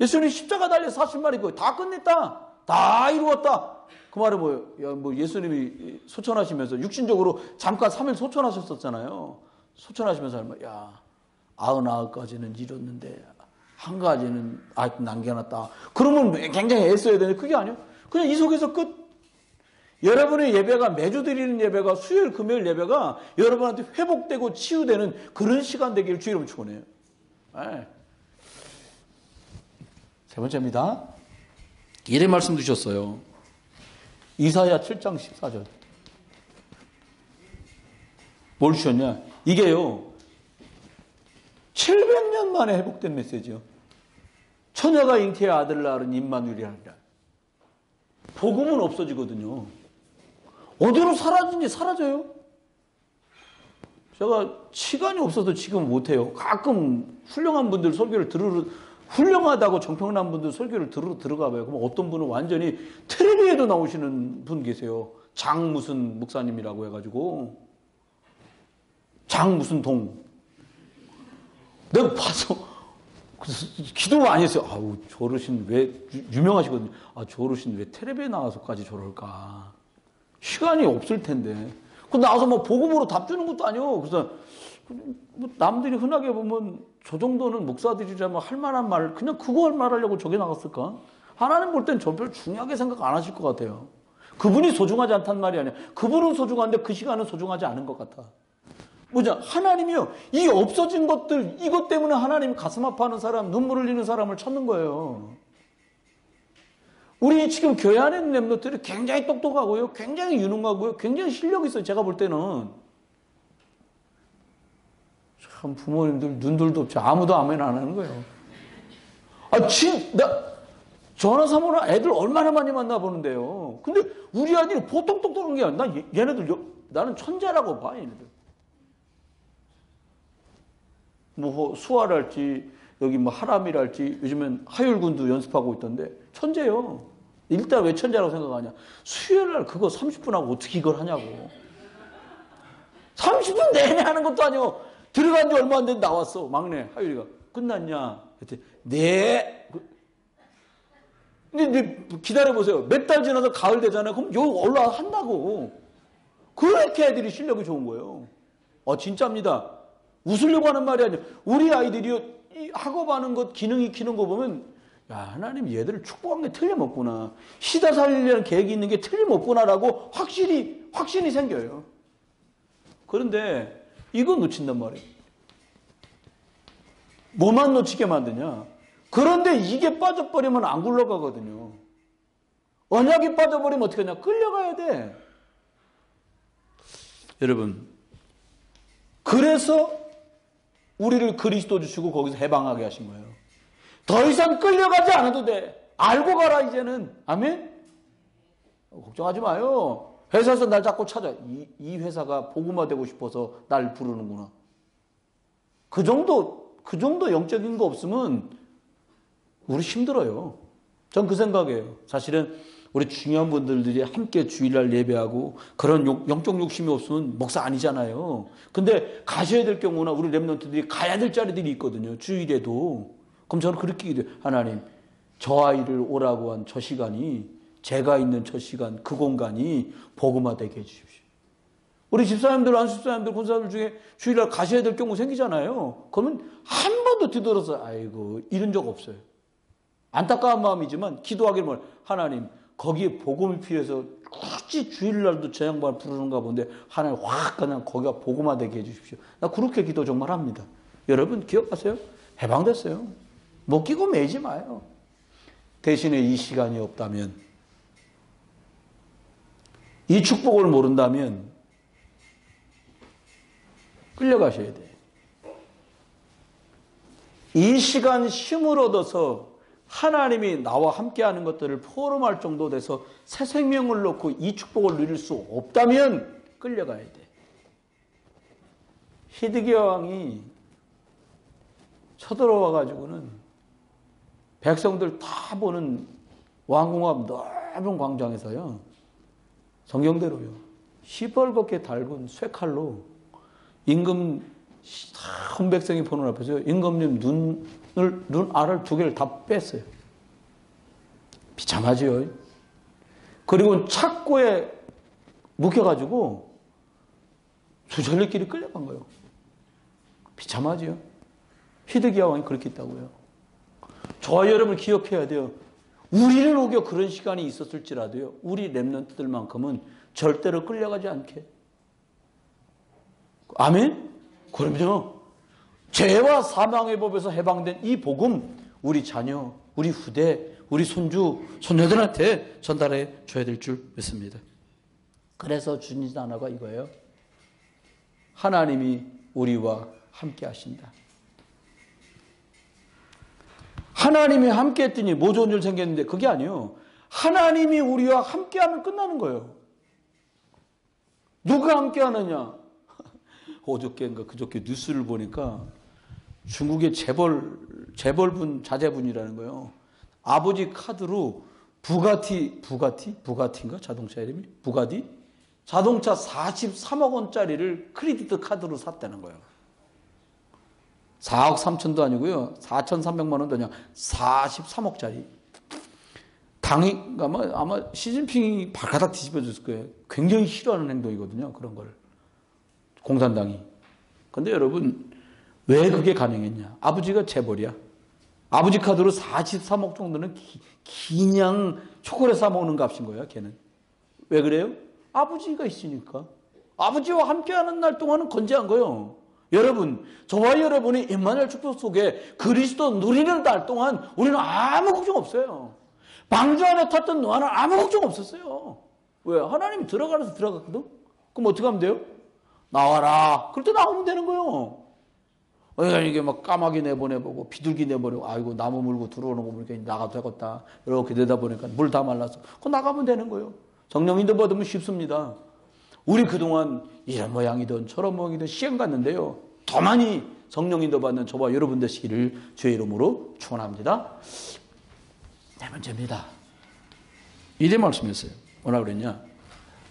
예수님이 십자가 달려 40마리 다 끝냈다. 다 이루었다. 그 말은 뭐예요? 예수님이 소천하시면서 육신적으로 잠깐 3일 소천하셨었잖아요. 소천하시면서 99가지는 이뤘는데 한 가지는 아직 남겨놨다. 그러면 굉장히 애써야 되는데 그게 아니에요. 그냥 이 속에서 끝. 여러분의 예배가 매주 드리는 예배가 수요일 금요일 예배가 여러분한테 회복되고 치유되는 그런 시간 되기를 주 이름 축원해요. 네. 세 번째입니다. 이런 말씀 주셨어요. 이사야 7장 14절. 뭘 주셨냐? 이게요. 700년 만에 회복된 메시지요. 처녀가 잉태의 아들을 낳은 임마누엘이 아니라 복음은 없어지거든요. 어디로 사라진지 사라져요. 제가 시간이 없어서 지금 못해요. 가끔 훌륭한 분들 설교를 훌륭하다고 정평난 분들 설교를 들어가 봐요. 그럼 어떤 분은 완전히 텔레비에도 나오시는 분 계세요. 장 무슨 목사님이라고 해가지고. 장 무슨 동. 내가 봐서 기도 많이 했어요. 저 어르신 왜 유명하시거든요. 저 어르신 왜 텔레비에 나와서까지 저럴까. 시간이 없을 텐데. 그 나와서 복음으로 답 주는 것도 아니고. 그래서 남들이 흔하게 보면 저 정도는 목사들이라면 할 만한 말, 그냥 그거 말하려고 저게 나갔을까? 하나님 볼 땐 저 별 중요하게 생각 안 하실 것 같아요. 그분이 소중하지 않다는 말이 아니야. 그분은 소중한데 그 시간은 소중하지 않은 것 같아. 하나님이요. 이 없어진 것들, 이것 때문에 하나님 가슴 아파하는 사람, 눈물 흘리는 사람을 찾는 거예요. 우리 지금 교회 안에 있는 렘넌트들이 굉장히 똑똑하고요. 굉장히 유능하고요. 굉장히 실력이 있어요. 제가 볼 때는. 참 부모님들 눈들도 없지. 아무도 아멘 안 하는 거예요. 전화 사모는 애들 얼마나 많이 만나보는데요. 근데 우리 아들이 보통 똑똑한 게 아니라 나는 천재라고 봐. 얘네들. 수아랄지 여기 하람이랄지 요즘엔 하율군도 연습하고 있던데 천재요. 일단 왜 천재라고 생각하냐. 수요일날 그거 30분 하고 어떻게 이걸 하냐고. 30분 내내 하는 것도 아니고 들어간 지 얼마 안 됐는데 나왔어. 막내 하율이가. 끝났냐? 그랬더니 네. 근데 기다려보세요. 몇 달 지나서 가을 되잖아요. 그럼 여기 올라한다고. 그렇게 애들이 실력이 좋은 거예요. 진짜입니다. 웃으려고 하는 말이 아니에요. 우리 아이들이요. 이 학업하는 것, 기능 익히는 거 보면, 야, 하나님 얘들을 축복한 게 틀림없구나. 시다 살리려는 계획이 있는 게 틀림없구나라고 확신이 생겨요. 그런데 이거 놓친단 말이에요. 뭐만 놓치게 만드냐? 그런데 이게 빠져버리면 안 굴러가거든요. 언약이 빠져버리면 어떻게 하냐? 끌려가야 돼. 여러분, 그래서 우리를 그리스도 주시고 거기서 해방하게 하신 거예요. 더 이상 끌려가지 않아도 돼. 알고 가라 이제는. 아멘? 걱정하지 마요. 회사에서 날 자꾸 찾아. 이 회사가 복음화되고 싶어서 날 부르는구나. 그 정도 영적인 거 없으면 우리 힘들어요. 전 그 생각이에요. 사실은 우리 중요한 분들이 함께 주일날 예배하고 그런 영적 욕심이 없으면 목사 아니잖아요. 근데 가셔야 될 경우나 우리 렘넌트들이 가야 될 자리들이 있거든요. 주일에도. 그럼 저는 그렇게 기도해요. 하나님, 저 아이를 오라고 한 저 시간이, 제가 있는 저 시간, 그 공간이 복음화되게 해주십시오. 우리 집사님들, 안수집사님들, 군사님들 중에 주일날 가셔야 될 경우 생기잖아요. 그러면 한 번도 뒤돌아서 아이고 이런 적 없어요. 안타까운 마음이지만 기도하기를 뭘 하나님 거기에 복음이 필요해서 굳이 주일날도 저 양반을 부르는가 본데 하나님 확 그냥 거기가 복음화되게 해주십시오. 나 그렇게 기도 정말 합니다. 여러분 기억하세요? 해방됐어요. 못 끼고 매지 마요. 대신에 이 시간이 없다면, 이 축복을 모른다면 끌려가셔야 돼요. 이 시간 힘을 얻어서 하나님이 나와 함께하는 것들을 포럼할 정도 돼서 새 생명을 놓고 이 축복을 누릴 수 없다면 끌려가야 돼. 히드기야 왕이 쳐들어와 가지고는 백성들 다 보는 왕궁 앞 넓은 광장에서요, 성경대로요, 시뻘겋게 달군 쇠칼로 임금 온 백성이 보는 앞에서 임금님 눈 알을 두 개를 다 뺐어요. 비참하지요. 그리고 착고에 묶여가지고 수절리끼리 끌려간 거예요. 비참하지요. 히드기야 왕이 그렇게 했다고요. 저와 여러분 기억해야 돼요. 우리는 오겨 그런 시간이 있었을지라도요, 우리 렘넌트들만큼은 절대로 끌려가지 않게. 아멘? 그럼요. 죄와 사망의 법에서 해방된 이 복음, 우리 자녀, 우리 후대, 우리 손주, 손녀들한테 전달해 줘야 될 줄 믿습니다. 그래서 주님 단어가 이거예요. 하나님이 우리와 함께 하신다. 하나님이 함께 했더니 뭐 좋은 일 생겼는데 그게 아니에요. 하나님이 우리와 함께 하면 끝나는 거예요. 누가 함께 하느냐? 어저께인가 그저께 뉴스를 보니까 중국의 재벌분, 자제분이라는 거예요. 아버지 카드로 부가티인가? 자동차 이름이? 부가티? 자동차 43억 원짜리를 크레디트 카드로 샀다는 거예요. 4억 3천도 아니고요. 4,300만 원도 아니야. 43억짜리. 아마 시진핑이 발가락 뒤집어줬을 거예요. 굉장히 싫어하는 행동이거든요. 그런 걸. 공산당이. 근데 여러분, 왜 그게 가능했냐? 아버지가 재벌이야. 아버지 카드로 43억 정도는 그냥 초콜릿 사 먹는 값인 거야, 걔는. 왜 그래요? 아버지가 있으니까. 아버지와 함께하는 날 동안은 건재한 거예요. 여러분, 저와 여러분이 임마누엘 축복 속에 그리스도 누리는 날 동안 우리는 아무 걱정 없어요. 방주 안에 탔던 너와는 아무 걱정 없었어요. 왜? 하나님이 들어가라서 들어갔거든? 그럼 어떻게 하면 돼요? 나와라. 그럴 때 나오면 되는 거예요. 이게 막 까마귀 내보내보고 비둘기 내보내고, 아이고 나무 물고 들어오는 거 보니까 나가도 되겠다. 이렇게 되다 보니까 물 다 말랐어. 그거 나가면 되는 거예요. 성령 인도 받으면 쉽습니다. 우리 그동안 이런 모양이든 저런 모양이든 시험 갔는데요, 더 많이 성령 인도 받는 저와 여러분 되시기를 주의 이름으로 축원합니다. 네 번째입니다. 이래 말씀했어요. 뭐라 그랬냐?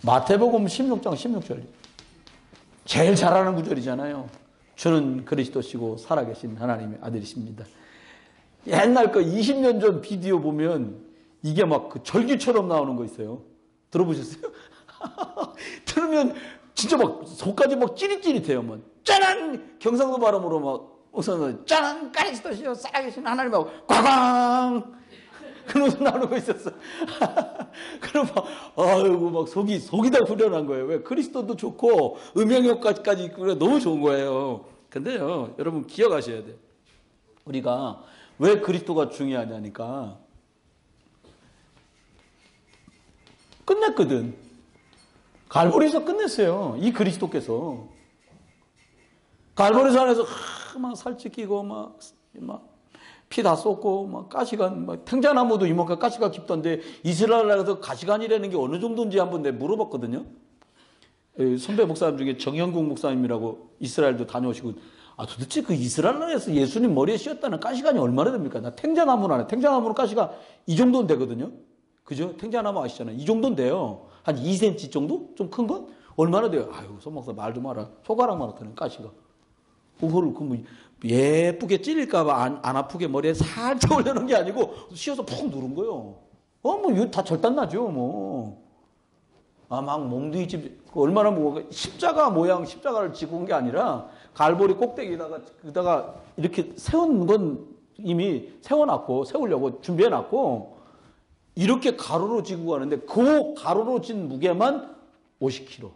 마태복음 16장 16절. 제일 잘하는 구절이잖아요. 주는 그리스도시고 살아계신 하나님의 아들이십니다. 옛날 거 20년 전 비디오 보면 이게 막 그 절규처럼 나오는 거 있어요. 들어보셨어요? 들으면 진짜 막 속까지 막 찌릿찌릿해요. 막 짜란! 경상도 발음으로 막 우선은 짠! 그리스도시요 살아계신 하나님하고 꽝꽝! 그러면서 나누고 있었어. 그럼 막, 아이고, 막 속이 다 후련한 거예요. 왜? 그리스도도 좋고, 음영효과까지 있고, 너무 좋은 거예요. 근데요, 여러분 기억하셔야 돼요. 우리가 왜 그리스도가 중요하냐니까, 끝냈거든. 갈보리에서 끝냈어요. 이 그리스도께서. 갈보리 산에서 막 살찌끼고, 막 피 다 쏟고, 막 가시관, 막 탱자나무도 이만큼 가시가 깊던데, 이스라엘 나라에서 가시관이라는 게 어느 정도인지 한번 내가 물어봤거든요. 선배 목사님 중에 정영국 목사님이라고 이스라엘도 다녀오시고, 도대체 그 이스라엘 나라에서 예수님 머리에 씌었다는 가시관이 얼마나 됩니까? 나 탱자나무는 안 해. 탱자나무는 가시가 이 정도는 되거든요. 그죠? 탱자나무 아시잖아요. 이 정도는 돼요. 한 2cm 정도? 좀 큰 건? 얼마나 돼요? 아유, 손 목사 말도 마라. 손가락만 하다는 가시가. 그거를 예쁘게 찔릴까봐 안 아프게 머리에 살짝 올려놓은 게 아니고 씌워서 푹 누른 거예요. 이거 다 절단나죠, 뭐. 막 몽둥이 집, 얼마나 십자가 모양 십자가를 지고 온 게 아니라 갈보리 꼭대기에다가 이렇게 세운 건 이미 세우려고 준비해놨고 이렇게 가로로 지고 가는데 그 가로로 진 무게만 50kg.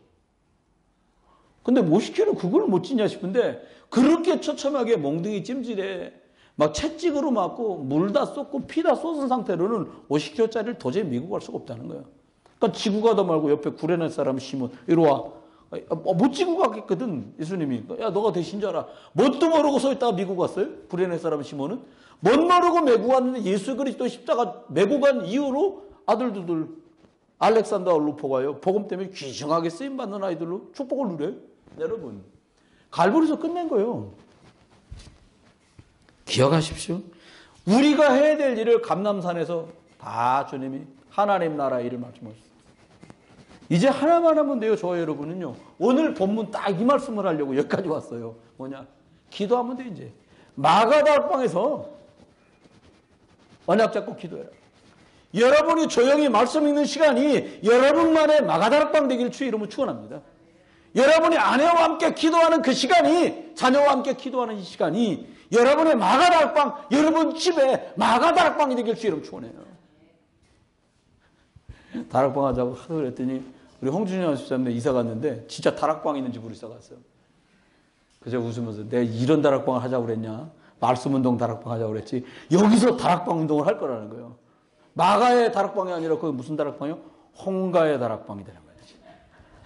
근데 50kg 그걸 못 지냐 싶은데 그렇게 처참하게 몽둥이 찜질에 막 채찍으로 맞고 물 다 쏟고 피 다 쏟은 상태로는 50kg짜리를 도저히 미국 갈 수가 없다는 거예요. 그러니까 지구 가다 말고 옆에 구레네 사람 시몬 이리 와. 못 지고 가겠거든 예수님이. 야 너가 대신자라. 뭣도 모르고 서 있다가 미국 갔어요. 구레네 사람 시몬은. 못 모르고 메고 왔는데 예수 그리스도 십자가 메고 간 이후로 아들들 알렉산더 루포가요. 복음 때문에 귀중하게 쓰임받는 아이들로 축복을 누려요. 여러분 갈보리에서 끝낸 거예요. 기억하십시오. 우리가 해야 될 일을 감람산에서 다 주님이 하나님 나라 일을 말씀하셨어요. 이제 하나만 하면 돼요. 저와 여러분은요. 오늘 본문 딱 이 말씀을 하려고 여기까지 왔어요. 뭐냐? 기도하면 돼 이제. 마가다락방에서 언약 잡고 기도해라. 여러분이 조용히 말씀 읽는 시간이 여러분만의 마가다락방 되기를 주의 이름으로 축원합니다. 여러분이 아내와 함께 기도하는 그 시간이 자녀와 함께 기도하는 이 시간이 여러분의 마가다락방 여러분 집에 마가다락방이 되기를 주의 이름으로 축원해요. 다락방 하자고 하도 그랬더니 우리 홍준영 연습자님 이사 갔는데 진짜 다락방 있는 집으로 이사 갔어요. 그래서 웃으면서 내가 이런 다락방을 하자고 그랬냐? 말씀운동 다락방 하자고 그랬지. 여기서 다락방 운동을 할 거라는 거예요. 마가의 다락방이 아니라 그게 무슨 다락방이요? 홍가의 다락방이 되는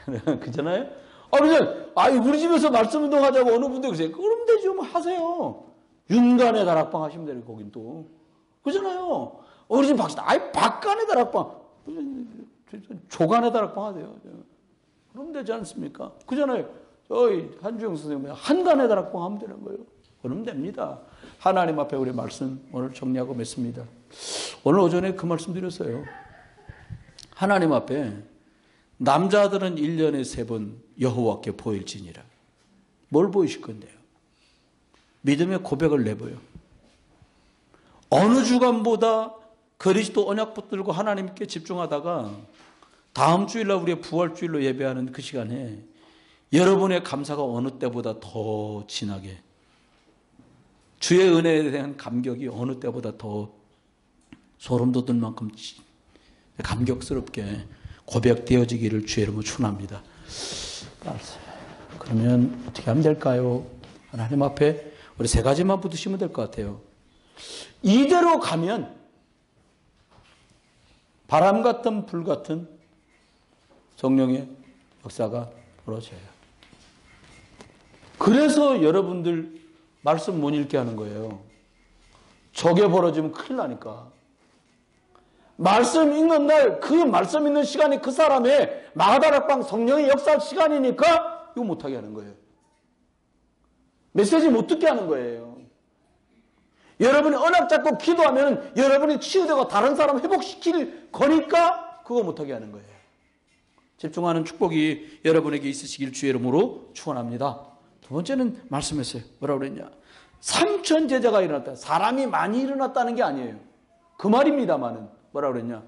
거예요. 그잖아요? 우리 집에서 말씀운동 하자고 어느 분들 그러세요. 그럼 되죠. 뭐 하세요. 윤간의 다락방 하시면 되는 거긴 또. 그잖아요. 우리 집 박간의 다락방. 조간의 다락방 하세요. 그럼 되지 않습니까? 그잖아요. 저희 한주영 선생님 한간의 다락방 하면 되는 거예요. 그럼 됩니다. 하나님 앞에 우리 말씀 오늘 정리하고 맺습니다. 오늘 오전에 그 말씀 드렸어요. 하나님 앞에 남자들은 1년에 3번 여호와께 보일지니라. 뭘 보이실 건데요? 믿음의 고백을 내보여. 어느 주간보다 그리스도 언약 붙들고 하나님께 집중하다가 다음 주일날 우리의 부활주일로 예배하는 그 시간에 여러분의 감사가 어느 때보다 더 진하게 주의 은혜에 대한 감격이 어느 때보다 더 소름 돋을 만큼 감격스럽게 고백되어지기를 주의 이름으로 축원합니다. 그러면 어떻게 하면 될까요? 하나님 앞에 우리 3가지만 붙으시면 될 것 같아요. 이대로 가면 바람 같은 불 같은 성령의 역사가 벌어져요. 그래서 여러분들 말씀 못 읽게 하는 거예요. 저게 벌어지면 큰일 나니까. 말씀 읽는 날, 그 말씀 읽는 시간이 그 사람의 마가다락방 성령의 역사 시간이니까 이거 못하게 하는 거예요. 메시지 못 듣게 하는 거예요. 여러분이 언약 잡고 기도하면 여러분이 치유되고 다른 사람 회복시킬 거니까 그거 못하게 하는 거예요. 집중하는 축복이 여러분에게 있으시길 주의 이름으로 축원합니다. 2번째는 말씀했어요. 뭐라고 그랬냐? 3천 제자가 일어났다. 사람이 많이 일어났다는 게 아니에요. 그 말입니다만은 뭐라고 그랬냐?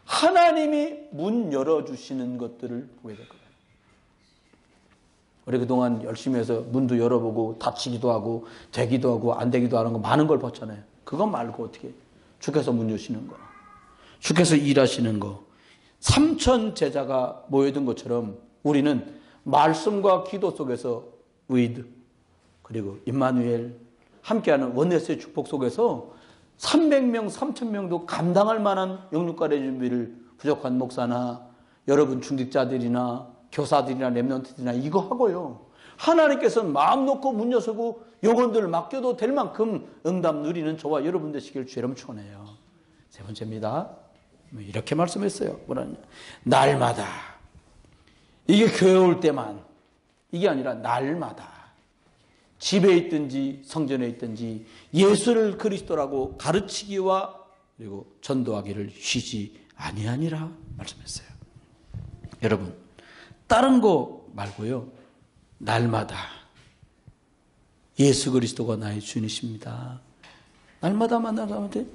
하나님이 문 열어주시는 것들을 보게 될 거예요. 우리 그동안 열심히 해서 문도 열어보고 닫히기도 하고 되기도 하고 안 되기도 하는 거 많은 걸 봤잖아요. 그거 말고 어떻게 주께서 문 여시는 거, 주께서 일하시는 거, 3천 제자가 모여든 것처럼 우리는 말씀과 기도 속에서 위드 그리고 임마누엘 함께하는 원네스의 축복 속에서 300명, 3,000명도 감당할 만한 영육간의 준비를 부족한 목사나 여러분 중직자들이나 교사들이나 렘넌트들이나 이거 하고요. 하나님께서는 마음 놓고 문 여서고 요건들을 맡겨도 될 만큼 응답 누리는 저와 여러분 되시길 주의름 축원해요. 세 번째입니다. 이렇게 말씀했어요. 뭐라냐? 날마다. 이게 교회 올 때만. 이게 아니라 날마다. 집에 있든지 성전에 있든지 예수를 그리스도라고 가르치기와 그리고 전도하기를 쉬지 아니하니라 말씀했어요. 여러분, 다른 거 말고요. 날마다 예수 그리스도가 나의 주님이십니다. 날마다 만나면 돼.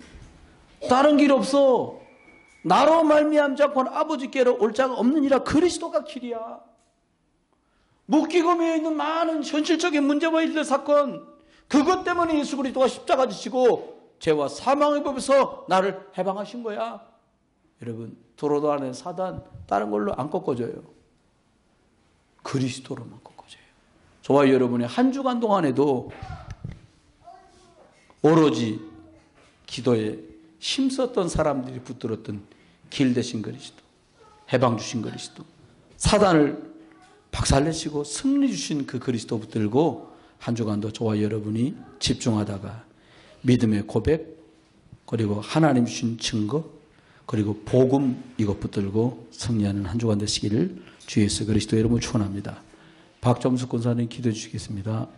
다른 길 없어. 나로 말미암지 않고는 아버지께로 올 자가 없느니라. 그리스도가 길이야. 묶이고 매여 있는 많은 현실적인 문제와 일들 사건, 그것 때문에 예수 그리스도가 십자가 지시고 죄와 사망의 법에서 나를 해방하신 거야. 여러분, 도로도 안에 사단 다른 걸로 안 꺾어져요. 그리스도로만 꺾어져요. 저와 여러분의 한 주간 동안에도 오로지 기도에 힘썼던 사람들이 붙들었던 길 되신 그리스도, 해방 주신 그리스도, 사단을 박살내시고 승리 주신 그 그리스도 붙들고 한 주간도 저와 여러분이 집중하다가 믿음의 고백, 그리고 하나님 주신 증거, 그리고 복음 이것 붙들고 승리하는 한 주간 되시기를 주 예수 그리스도 이름으로 축원합니다. 박점숙 권사님 기도해 주시겠습니다.